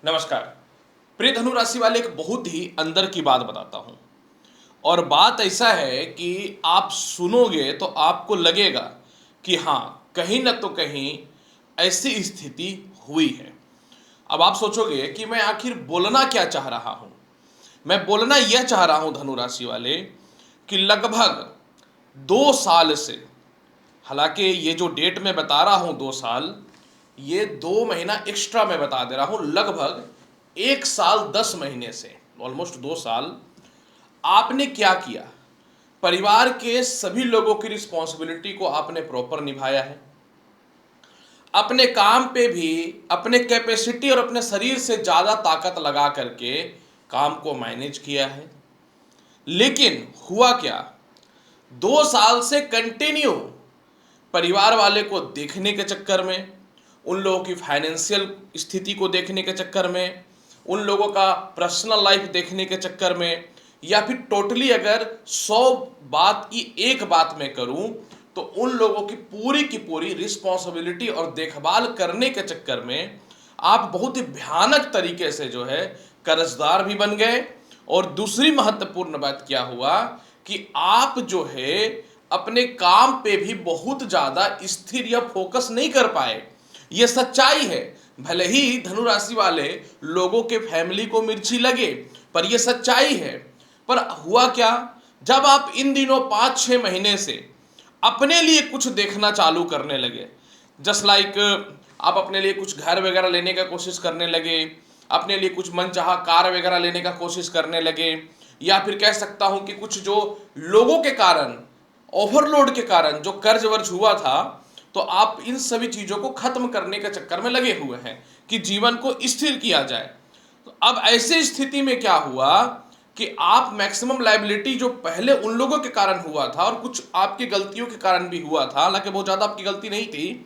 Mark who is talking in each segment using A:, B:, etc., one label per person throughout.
A: नमस्कार। प्रिय धनु राशि वाले एक बहुत ही अंदर की बात बताता हूं और बात ऐसा है कि आप सुनोगे तो आपको लगेगा कि हाँ, कहीं ना तो कहीं ऐसी स्थिति हुई है। अब आप सोचोगे कि मैं आखिर बोलना क्या चाह रहा हूं। मैं बोलना यह चाह रहा हूं धनु राशि वाले कि लगभग 2 साल से, हालांकि ये जो डेट मैं बता रहा हूं 2 साल, ये 2 महीना एक्स्ट्रा मैं बता दे रहा हूं, लगभग 1 साल 10 महीने से, ऑलमोस्ट 2 साल आपने क्या किया। परिवार के सभी लोगों की रिस्पॉन्सिबिलिटी को आपने प्रॉपर निभाया है। अपने काम पे भी अपने कैपेसिटी और अपने शरीर से ज़्यादा ताकत लगा करके काम को मैनेज किया है। लेकिन हुआ क्या, 2 साल से कंटिन्यू परिवार वाले को देखने के चक्कर में, उन लोगों की फाइनेंशियल स्थिति को देखने के चक्कर में, उन लोगों का पर्सनल लाइफ देखने के चक्कर में, या फिर टोटली अगर 100 बात की एक बात मैं करूं तो उन लोगों की पूरी रिस्पॉन्सिबिलिटी और देखभाल करने के चक्कर में आप बहुत ही भयानक तरीके से जो है कर्जदार भी बन गए। और दूसरी महत्वपूर्ण बात क्या हुआ कि आप जो है अपने काम पे भी बहुत ज्यादा स्थिर या फोकस नहीं कर पाए। ये सच्चाई है। भले ही धनु राशि वाले लोगों के फैमिली को मिर्ची लगे, पर यह सच्चाई है। पर हुआ क्या, जब आप इन दिनों 5-6 महीने से अपने लिए कुछ देखना चालू करने लगे, जस्ट लाइक आप अपने लिए कुछ घर वगैरह लेने का कोशिश करने लगे, अपने लिए कुछ मनचाहा कार वगैरह लेने का कोशिश करने लगे, या फिर कह सकता हूं कि कुछ जो लोगों के कारण, ओवरलोड के कारण जो कर्ज वर्ज हुआ था, तो आप इन सभी चीजों को खत्म करने के चक्कर में लगे हुए हैं कि जीवन को स्थिर किया जाए। तो अब ऐसी स्थिति में क्या हुआ कि आप मैक्सिमम लायबिलिटी जो पहले उन लोगों के कारण हुआ था और कुछ आपकी गलतियों के कारण भी हुआ था, हालांकि बहुत ज्यादा आपकी गलती नहीं थी,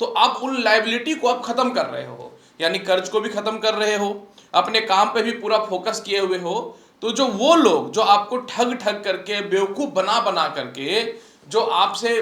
A: तो आप उन लायबिलिटी को आप खत्म कर रहे हो, यानी कर्ज को भी खत्म कर रहे हो, अपने काम पे भी पूरा फोकस किए हुए हो। तो जो वो लोग जो आपको ठग ठग करके, बेवकूफ बना बना करके जो आपसे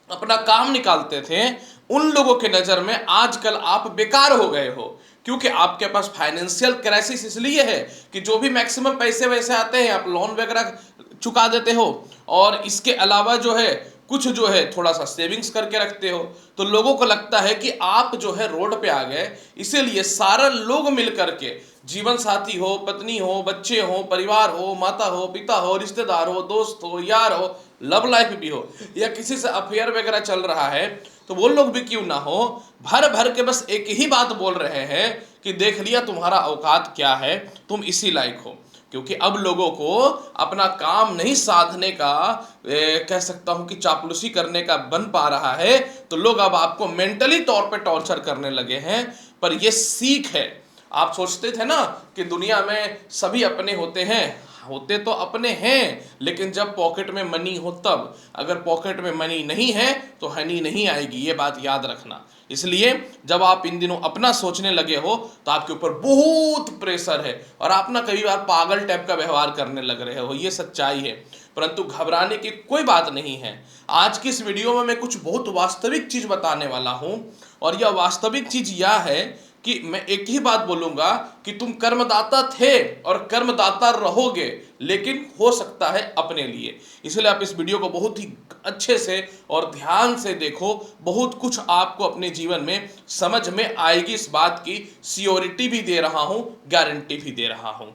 A: अपना काम निकालते थे, उन लोगों के नजर में आजकल आप बेकार हो गए हो। क्योंकि आपके पास फाइनेंशियल क्राइसिस इसलिए है कि जो भी मैक्सिमम पैसे वैसे आते हैं आप लोन वगैरह चुका देते हो, और इसके अलावा जो है कुछ जो है थोड़ा सा सेविंग्स करके रखते हो। तो लोगों को लगता है कि आप जो है रोड पे आ गए, इसीलिए सारा लोग मिल करके, जीवन साथी हो, पत्नी हो, बच्चे हो, परिवार हो, माता हो, पिता हो, रिश्तेदार हो, दोस्त हो, यार हो, लव लाइफ भी हो, या किसी से अफेयर वगैरह चल रहा है, तो वो लोग भी क्यों ना हो, भर भर के बस एक ही बात बोल रहे हैं कि देख लिया तुम्हारा औकात क्या है, तुम इसी लायक हो। क्योंकि अब लोगों को अपना काम नहीं साधने का, कह सकता हूं कि चापलूसी करने का बन पा रहा है, तो लोग अब आपको मेंटली तौर पे टॉर्चर करने लगे हैं। पर यह सीख है। आप सोचते थे ना कि दुनिया में सभी अपने होते हैं, होते तो अपने हैं, लेकिन जब पॉकेट में मनी हो तब। अगर पॉकेट में मनी नहीं है तो हनी नहीं आएगी, ये बात याद रखना। इसलिए जब आप इन दिनों अपना सोचने लगे हो तो आपके ऊपर बहुत प्रेशर है और आप ना कई बार पागल टाइप का व्यवहार करने लग रहे हो, ये सच्चाई है। परंतु घबराने की कोई बात नहीं है। आज की इस वीडियो में मैं कुछ बहुत वास्तविक चीज बताने वाला हूं, और यह वास्तविक चीज यह है कि मैं एक ही बात बोलूंगा कि तुम कर्मदाता थे और कर्मदाता रहोगे, लेकिन हो सकता है अपने लिए। इसलिए आप इस वीडियो को बहुत ही अच्छे से और ध्यान से देखो, बहुत कुछ आपको अपने जीवन में समझ में आएगी। इस बात की सियोरिटी भी दे रहा हूं, गारंटी भी दे रहा हूं।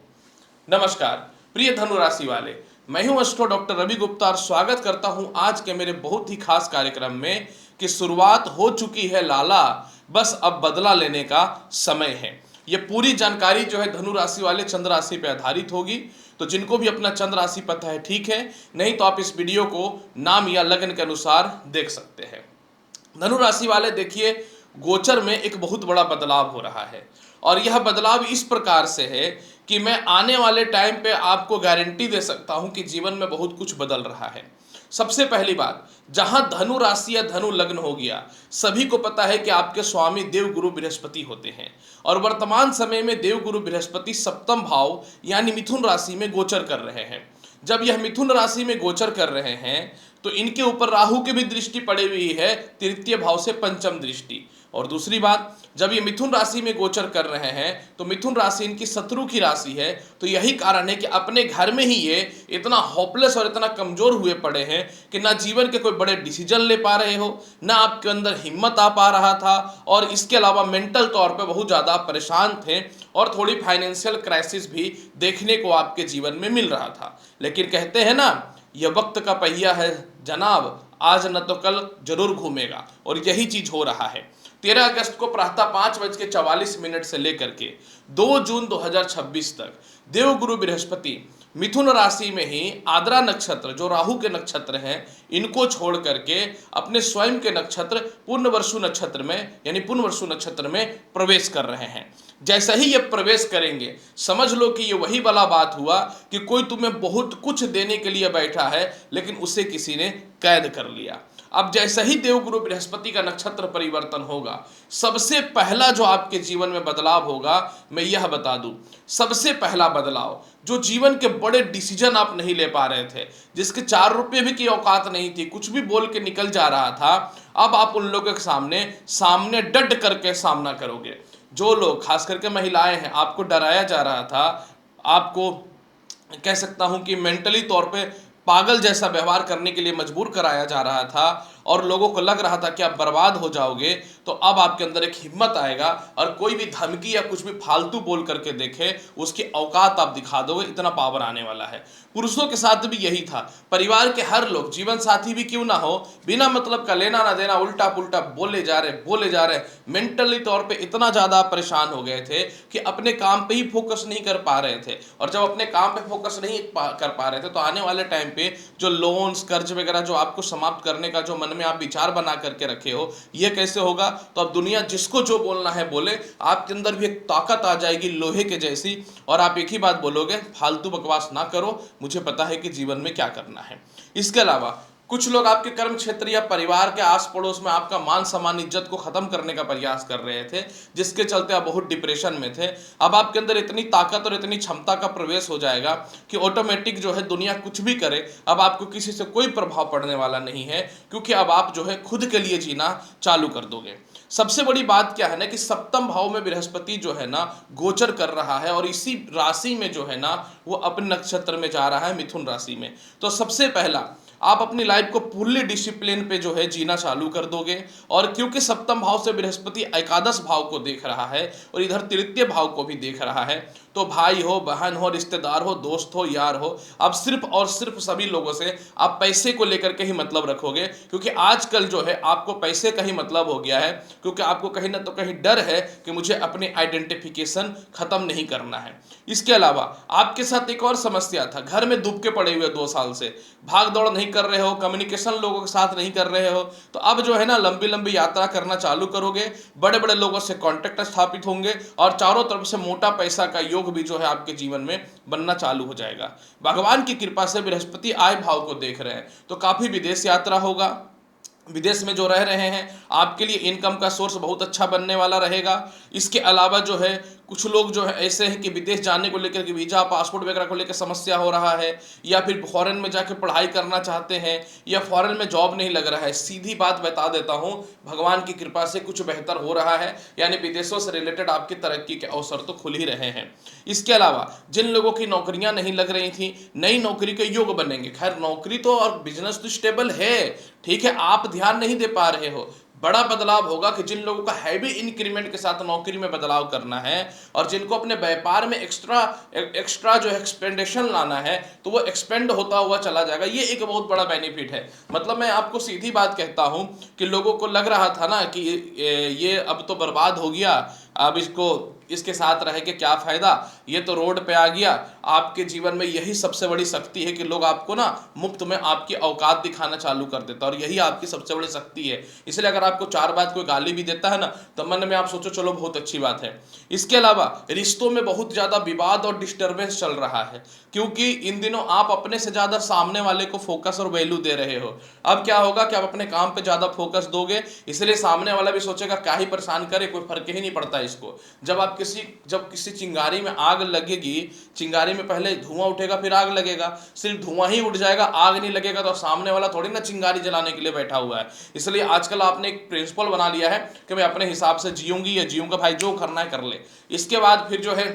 A: नमस्कार प्रिय धनु राशि वाले, मैं हूं एस्ट्रो डॉक्टर रवि गुप्ता और स्वागत करता हूं आज के मेरे बहुत ही खास कार्यक्रम में कि शुरुआत हो चुकी है लाला, बस अब बदला लेने का समय है। यह पूरी जानकारी जो है धनु राशि वाले चंद्र राशि पर आधारित होगी। तो जिनको भी अपना चंद्र राशि पता है ठीक है, नहीं तो आप इस वीडियो को नाम या लग्न के अनुसार देख सकते हैं। धनु राशि वाले देखिए, गोचर में एक बहुत बड़ा बदलाव हो रहा है, और यह बदलाव इस प्रकार से है कि मैं आने वाले टाइम पे आपको गारंटी दे सकता हूं कि जीवन में बहुत कुछ बदल रहा है। सबसे पहली बात, जहां धनु राशि या धनु लग्न हो गया, सभी को पता है कि आपके स्वामी देव गुरु बृहस्पति होते हैं, और वर्तमान समय में देव गुरु बृहस्पति सप्तम भाव यानी मिथुन राशि में गोचर कर रहे हैं। जब यह मिथुन राशि में गोचर कर रहे हैं तो इनके ऊपर राहु की भी दृष्टि पड़ी हुई है, तृतीय भाव से पंचम दृष्टि। और दूसरी बात, जब ये मिथुन राशि में गोचर कर रहे हैं तो मिथुन राशि इनकी शत्रु की राशि है, तो यही कारण है कि अपने घर में ही ये इतना होपलेस और इतना कमजोर हुए पड़े हैं कि ना जीवन के कोई बड़े डिसीजन ले पा रहे हो, ना आपके अंदर हिम्मत आ पा रहा था, और इसके अलावा मेंटल तौर पे बहुत ज़्यादा परेशान थे और थोड़ी फाइनेंशियल क्राइसिस भी देखने को आपके जीवन में मिल रहा था। लेकिन कहते हैं ना, यह वक्त का पहिया है जनाब, आज न तो कल जरूर घूमेगा, और यही चीज हो रहा है। 13 अगस्त को प्रातः 5:44 से लेकर के 2 जून 2026 तक देवगुरु बृहस्पति मिथुन राशि में ही आद्रा नक्षत्र, जो राहु के नक्षत्र हैं, इनको छोड़ करके अपने स्वयं के नक्षत्र पुनर्वसु नक्षत्र में, यानी पुनर्वसु नक्षत्र में प्रवेश कर रहे हैं। जैसा ही ये प्रवेश करेंगे, समझ लो कि ये वही वाला बात हुआ कि कोई तुम्हें बहुत कुछ देने के लिए बैठा है, लेकिन उसे किसी ने कैद कर लिया। अब जैसा ही देवगुरु बृहस्पति का नक्षत्र परिवर्तन होगा, सबसे पहला जो आपके जीवन में बदलाव होगा, मैं यह बता दूं, सबसे पहला बदलाव, जो जीवन के बड़े डिसीजन आप नहीं ले पा रहे थे, जिसके 4 रुपये भी की औकात नहीं थी, कुछ भी बोल के निकल जा रहा था, अब आप उन लोगों के सामने डट करके सामना करोगे। जो लोग, खास करके महिलाएं हैं, आपको डराया जा रहा था, आपको कह सकता हूं कि मेंटली तौर पे पागल जैसा व्यवहार करने के लिए मजबूर कराया जा रहा था, और लोगों को लग रहा था कि आप बर्बाद हो जाओगे, तो अब आपके अंदर एक हिम्मत आएगा, और कोई भी धमकी या कुछ भी फालतू बोल करके देखे, उसकी औकात आप दिखा दोगे, इतना पावर आने वाला है। पुरुषों के साथ भी यही था, परिवार के हर लोग, जीवन साथी भी क्यों ना हो, बिना मतलब का लेना ना देना, उल्टा पुल्टा बोले जा रहे, मेंटली तौर पे इतना ज्यादा परेशान हो गए थे कि अपने काम पे ही फोकस नहीं कर पा रहे थे। और जब अपने काम पे फोकस नहीं कर पा रहे थे, तो आने वाले टाइम पे जो लोन्स, कर्ज वगैरह जो आपको समाप्त करने का जो मन में आप विचार बना करके रखे हो, ये कैसे होगा? तो अब दुनिया जिसको जो बोलना है बोले, आपके अंदर भी एक ताकत आ जाएगी लोहे के जैसी, और आप एक ही बात बोलोगे, फालतू बकवास ना करो, मुझे पता है कि जीवन में क्या करना है। इसके अलावा कुछ लोग आपके कर्म क्षेत्र या परिवार के आस पड़ोस में आपका मान सम्मान, इज्जत को खत्म करने का प्रयास कर रहे थे, जिसके चलते आप बहुत डिप्रेशन में थे। अब आपके अंदर इतनी ताकत और इतनी क्षमता का प्रवेश हो जाएगा कि ऑटोमेटिक जो है दुनिया कुछ भी करे, अब आपको किसी से कोई प्रभाव पड़ने वाला नहीं है, क्योंकि अब आप जो है खुद के लिए जीना चालू कर दोगे। सबसे बड़ी बात क्या है ना, कि सप्तम भाव में बृहस्पति जो है ना गोचर कर रहा है, और इसी राशि में जो है ना वो अपने नक्षत्र में जा रहा है, मिथुन राशि में। तो सबसे पहला आप अपनी लाइफ को फुल्ली डिसिप्लिन पे जो है जीना चालू कर दोगे। और क्योंकि सप्तम भाव से बृहस्पति एकादश भाव को देख रहा है और इधर तृतीय भाव को भी देख रहा है, तो भाई हो, बहन हो, रिश्तेदार हो, दोस्त हो, यार हो, अब सिर्फ और सिर्फ सभी लोगों से आप पैसे को लेकर के ही मतलब रखोगे, क्योंकि आजकल जो है आपको पैसे का ही मतलब हो गया है, क्योंकि आपको कहीं ना तो कहीं डर है कि मुझे अपनी आइडेंटिफिकेशन खत्म नहीं करना है। इसके अलावा आपके साथ एक और समस्या था, घर में दुबके पड़े हुए 2 साल से, भाग दौड़ नहीं कर रहे हो, कम्युनिकेशन लोगों के साथ नहीं कर रहे हो, तो अब जो है ना लंबी लंबी यात्रा करना चालू करोगे, बड़े बड़े लोगों से कांटेक्ट स्थापित होंगे, और चारों तरफ से मोटा पैसा का योग भी जो है आपके जीवन में बनना चालू हो जाएगा। भगवान की कृपा से बृहस्पति आय भाव को देख रहे हैं, तो काफी विदेश यात्रा होगा। विदेश में जो रह रहे हैं, आपके लिए इनकम का सोर्स बहुत अच्छा बनने वाला रहेगा। इसके अलावा जो है कुछ लोग जो है ऐसे हैं कि विदेश जाने को लेकर के वीजा, पासपोर्ट वगैरह को लेकर समस्या हो रहा है, या फिर फॉरेन में जाकर पढ़ाई करना चाहते हैं, या फॉरेन में जॉब नहीं लग रहा है। सीधी बात बता देता हूं, भगवान की कृपा से कुछ बेहतर हो रहा है, यानी विदेशों से रिलेटेड आपकी तरक्की के अवसर तो खुल ही रहे हैं। इसके अलावा जिन लोगों की नौकरियां नहीं लग रही थी, नई नौकरी के योग बनेंगे। खैर नौकरी तो और बिजनेस तो स्टेबल है, ठीक है, आप ध्यान नहीं दे पा रहे हो। बड़ा बदलाव होगा कि जिन लोगों का हैवी इंक्रीमेंट के साथ नौकरी में बदलाव करना है, और जिनको अपने व्यापार में एक्स्ट्रा जो एक्सपेंडेशन लाना है, तो वो एक्सपेंड होता हुआ चला जाएगा। ये एक बहुत बड़ा बेनिफिट है। मतलब मैं आपको सीधी बात कहता हूं कि लोगों को लग रहा था ना कि ये अब तो बर्बाद हो गया, अब इसके साथ रह के क्या फायदा, ये तो रोड पे आ गया। आपके जीवन में यही सबसे बड़ी शक्ति है कि लोग आपको ना मुफ्त में आपकी औकात दिखाना चालू कर देता है, और यही आपकी सबसे बड़ी शक्ति है। इसलिए अगर आपको 4 बात कोई गाली भी देता है ना, तो मन में आप सोचो चलो बहुत अच्छी बात है। इसके अलावा रिश्तों में बहुत ज्यादा विवाद और डिस्टर्बेंस चल रहा है, क्योंकि इन दिनों आप अपने से ज्यादा सामने वाले को फोकस और वैल्यू दे रहे हो। अब क्या होगा कि आप अपने काम पे ज्यादा फोकस दोगे, इसलिए सामने वाला भी सोचेगा क्या ही परेशान करे, कोई फर्क ही नहीं पड़ता इसको। जब किसी चिंगारी में आग लगेगी, चिंगारी में पहले धुआं उठेगा फिर आग लगेगा, सिर्फ धुआं ही उठ जाएगा आग नहीं लगेगा तो सामने वाला थोड़ी ना चिंगारी जलाने के लिए बैठा हुआ है। इसलिए आजकल आपने एक प्रिंसिपल बना लिया है कि मैं अपने हिसाब से जीऊंगी या जीऊंगा, भाई जो करना है कर ले। इसके बाद फिर जो है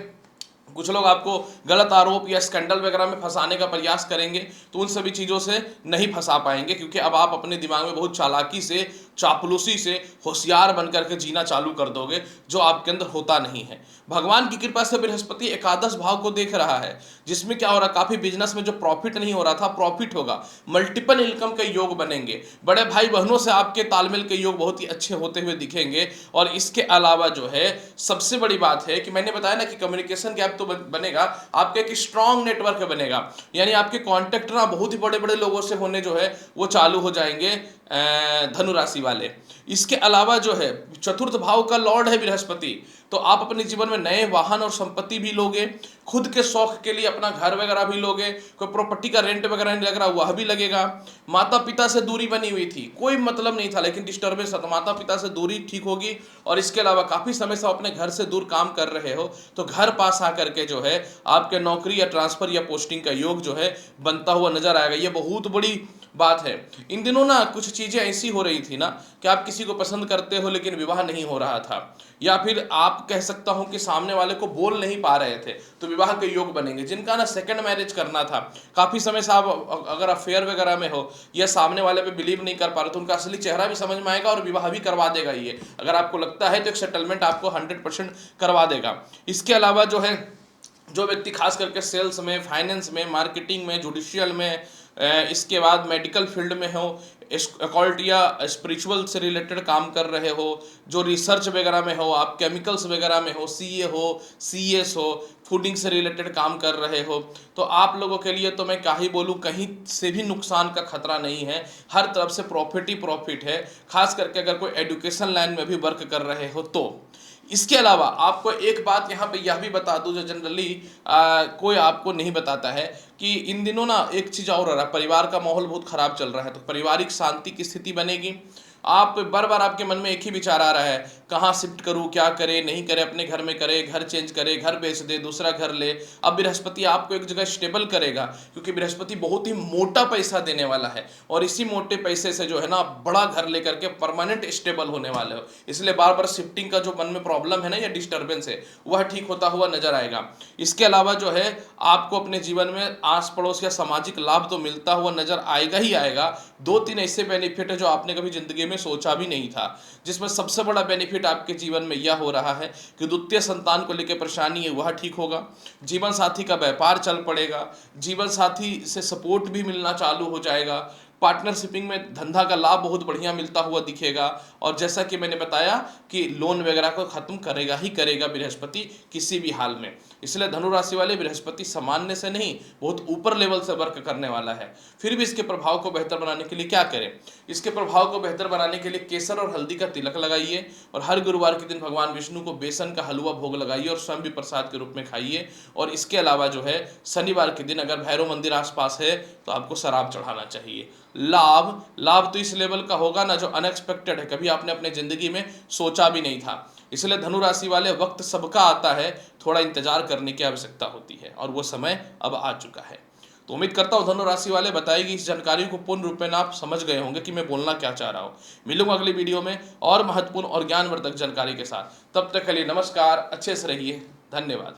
A: कुछ लोग आपको गलत आरोप या स्कैंडल वगैरह में फंसाने का प्रयास करेंगे, तो उन सभी चीज़ों से नहीं फंसा पाएंगे, क्योंकि अब आप अपने दिमाग में बहुत चालाकी से, चापलूसी से होशियार बनकर के जीना चालू कर दोगे, जो आपके अंदर होता नहीं है। भगवान की कृपा से बृहस्पति एकादश भाव को देख रहा है, जिसमें क्या हो रहा है, काफ़ी बिजनेस में जो प्रॉफिट नहीं हो रहा था प्रॉफिट होगा, मल्टीपल इनकम के योग बनेंगे, बड़े भाई बहनों से आपके तालमेल के योग बहुत ही अच्छे होते हुए दिखेंगे। और इसके अलावा जो है सबसे बड़ी बात है कि मैंने बताया ना कि कम्युनिकेशन गैप तो बनेगा, आपका एक स्ट्रांग नेटवर्क बनेगा, यानी आपके कॉन्टेक्ट ना बहुत ही बड़े बड़े लोगों से होने जो है वो चालू हो जाएंगे धनु राशि वाले। इसके अलावा जो है चतुर्थ भाव का लॉर्ड है बृहस्पति, तो आप अपने जीवन में नए वाहन और संपत्ति भी लोगे, खुद के शौक के लिए अपना घर वगैरह भी लोगे, कोई प्रॉपर्टी का रेंट वगैरह नहीं लग रहा वह भी लगेगा। माता पिता से दूरी बनी हुई थी, कोई मतलब नहीं था लेकिन डिस्टर्बेंस था, तो माता पिता से दूरी ठीक होगी। और इसके अलावा काफ़ी समय से अपने घर से दूर काम कर रहे हो तो घर पास आकर के जो है आपके नौकरी या ट्रांसफर या पोस्टिंग का योग जो है बनता हुआ नजर आएगा। ये बहुत बड़ी बात है। इन दिनों ना कुछ चीज़ें ऐसी हो रही थी ना कि आप किसी को पसंद करते हो लेकिन विवाह नहीं हो रहा था, या फिर आप कह सकता हूं कि सामने वाले को बोल नहीं पा रहे थे, तो विवाह के योग बनेंगे। जिनका ना सेकंड मैरिज करना था, काफ़ी समय से आप अगर अफेयर वगैरह में हो या सामने वाले पे बिलीव नहीं कर पा रहे, तो उनका असली चेहरा भी समझ में आएगा और विवाह भी करवा देगा ये। अगर आपको लगता है तो एक सेटलमेंट आपको 100% करवा देगा। इसके अलावा जो है जो व्यक्ति खास करके सेल्स में, फाइनेंस में, मार्केटिंग में, जुडिशियल में, इसके बाद मेडिकल फील्ड में हो, अकॉल्ट या स्पिरिचुअल से रिलेटेड काम कर रहे हो, जो रिसर्च वगैरह में हो, आप केमिकल्स वगैरह में हो, सीए हो, सीएस हो, फूडिंग से रिलेटेड काम कर रहे हो, तो आप लोगों के लिए तो मैं क्या ही बोलूँ, कहीं से भी नुकसान का खतरा नहीं है, हर तरफ से प्रॉफिट ही प्रॉफिट है। खास करके अगर कोई एजुकेशन लाइन में भी वर्क कर रहे हो तो। इसके अलावा आपको एक बात यहाँ पे यह भी बता दूं जो जनरली कोई आपको नहीं बताता है, कि इन दिनों ना एक चीज़ और हो रहा है, परिवार का माहौल बहुत खराब चल रहा है, तो पारिवारिक शांति की स्थिति बनेगी। आप बार बार आपके मन में एक ही विचार आ रहा है, कहाँ शिफ्ट करूँ, क्या करे नहीं करे, अपने घर में करे, घर चेंज करे, घर बेच दे, दूसरा घर ले। अब बृहस्पति आपको एक जगह स्टेबल करेगा, क्योंकि बृहस्पति बहुत ही मोटा पैसा देने वाला है, और इसी मोटे पैसे से जो है ना आप बड़ा घर लेकर के परमानेंट स्टेबल होने वाले हो। इसलिए बार बार शिफ्टिंग का जो मन में प्रॉब्लम है ना या डिस्टर्बेंस है, वह ठीक होता हुआ नजर आएगा। इसके अलावा जो है आपको अपने जीवन में आस पड़ोस या सामाजिक लाभ तो मिलता हुआ नजर आएगा ही आएगा। 2-3 ऐसे बेनिफिट है जो आपने कभी जिंदगी में सोचा भी नहीं था, जिसमें सबसे बड़ा बेनिफिट आपके जीवन में यह हो रहा है कि द्वितीय संतान को लेकर परेशानी है वह ठीक होगा, जीवन साथी का व्यापार चल पड़ेगा, जीवन साथी से सपोर्ट भी मिलना चालू हो जाएगा, पार्टनरशिपिंग में धंधा का लाभ बहुत बढ़िया मिलता हुआ दिखेगा। और जैसा कि मैंने बताया कि लोन वगैरह को खत्म करेगा ही करेगा बृहस्पति किसी भी हाल में। इसलिए धनु राशि वाले बृहस्पति सामान्य से नहीं बहुत ऊपर लेवल से वर्क करने वाला है। फिर भी इसके प्रभाव को बेहतर बनाने के लिए क्या करें? इसके प्रभाव को बेहतर बनाने के लिए केसर और हल्दी का तिलक लगाइए, और हर गुरुवार के दिन भगवान विष्णु को बेसन का हलवा भोग लगाइए और स्वयं भी प्रसाद के रूप में खाइए। और इसके अलावा जो है शनिवार के दिन अगर भैरव मंदिर आसपास है तो आपको शराब चढ़ाना चाहिए। लाभ तो इस लेवल का होगा ना जो अनएक्सपेक्टेड है, कभी आपने अपने जिंदगी में सोचा भी नहीं था। इसलिए धनु राशि वाले वक्त सबका आता है, थोड़ा इंतजार करने की आवश्यकता होती है, और वो समय अब आ चुका है। तो उम्मीद करता हूँ धनु राशि वाले बताएगी इस जानकारी को पूर्ण रूप में आप समझ गए होंगे कि मैं बोलना क्या चाह रहा हूँ। मिलूंगा अगली वीडियो में और महत्वपूर्ण और ज्ञानवर्धक जानकारी के साथ। तब तक के लिए नमस्कार, अच्छे से रहिए, धन्यवाद।